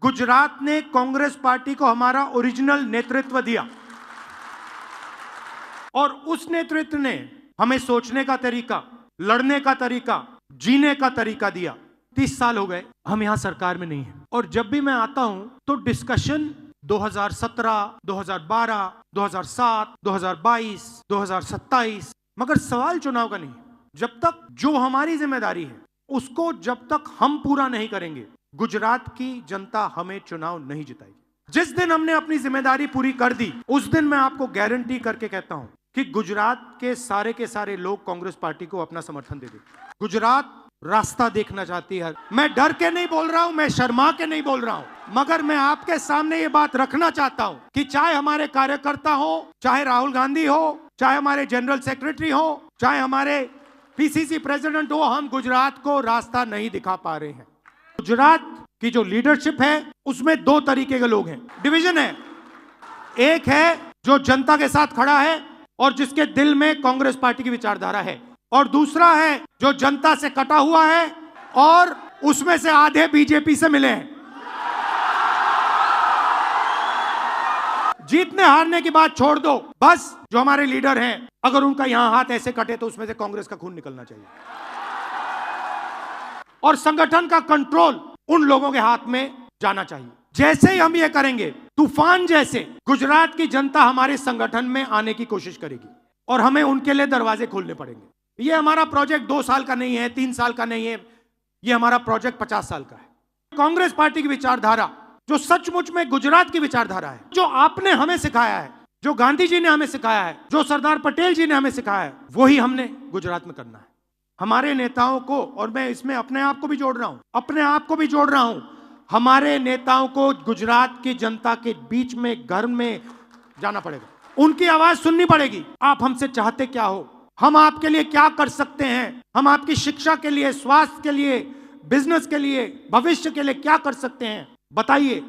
गुजरात ने कांग्रेस पार्टी को हमारा ओरिजिनल नेतृत्व दिया और उस नेतृत्व ने हमें सोचने का तरीका, लड़ने का तरीका, जीने का तरीका दिया। 30 साल हो गए, हम यहां सरकार में नहीं हैं और जब भी मैं आता हूं तो डिस्कशन 2017, 2012, 2007, 2022, 2027, मगर सवाल चुनाव का नहीं। जब तक जो हमारी जिम्मेदारी है उसको जब तक हम पूरा नहीं करेंगे, गुजरात की जनता हमें चुनाव नहीं जिताएगी। जिस दिन हमने अपनी जिम्मेदारी पूरी कर दी, उस दिन मैं आपको गारंटी करके कहता हूं कि गुजरात के सारे लोग कांग्रेस पार्टी को अपना समर्थन दे देंगे। गुजरात रास्ता देखना चाहती है। मैं डर के नहीं बोल रहा हूं, मैं शर्मा के नहीं बोल रहा हूं, मगर मैं आपके सामने ये बात रखना चाहता हूं कि चाहे हमारे कार्यकर्ता हो, चाहे राहुल गांधी हो, चाहे हमारे जनरल सेक्रेटरी हो, चाहे हमारे पीसीसी प्रेसिडेंट हो, हम गुजरात को रास्ता नहीं दिखा पा रहे हैं। गुजरात की जो लीडरशिप है उसमें दो तरीके के लोग हैं, डिवीजन है। एक है जो जनता के साथ खड़ा है और जिसके दिल में कांग्रेस पार्टी की विचारधारा है, और दूसरा है जो जनता से कटा हुआ है और उसमें से आधे बीजेपी से मिले हैं। जीतने हारने की बात छोड़ दो, बस जो हमारे लीडर हैं अगर उनका यहां हाथ ऐसे कटे तो उसमें से कांग्रेस का खून निकलना चाहिए और संगठन का कंट्रोल उन लोगों के हाथ में जाना चाहिए। जैसे ही हम ये करेंगे, तूफान जैसे गुजरात की जनता हमारे संगठन में आने की कोशिश करेगी और हमें उनके लिए दरवाजे खोलने पड़ेंगे। ये हमारा प्रोजेक्ट 2 साल का नहीं है, 3 साल का नहीं है, ये हमारा प्रोजेक्ट 50 साल का है। कांग्रेस पार्टी की विचारधारा जो सचमुच में गुजरात की विचारधारा है, जो आपने हमें सिखाया है, जो गांधी जी ने हमें सिखाया है, जो सरदार पटेल जी ने हमें सिखाया है, वही हमने गुजरात में करना है। हमारे नेताओं को, और मैं इसमें अपने आप को भी जोड़ रहा हूं, हमारे नेताओं को गुजरात की जनता के बीच में, घर में जाना पड़ेगा, उनकी आवाज सुननी पड़ेगी। आप हमसे चाहते क्या हो, हम आपके लिए क्या कर सकते हैं, हम आपकी शिक्षा के लिए, स्वास्थ्य के लिए, बिजनेस के लिए, भविष्य के लिए क्या कर सकते हैं, बताइए।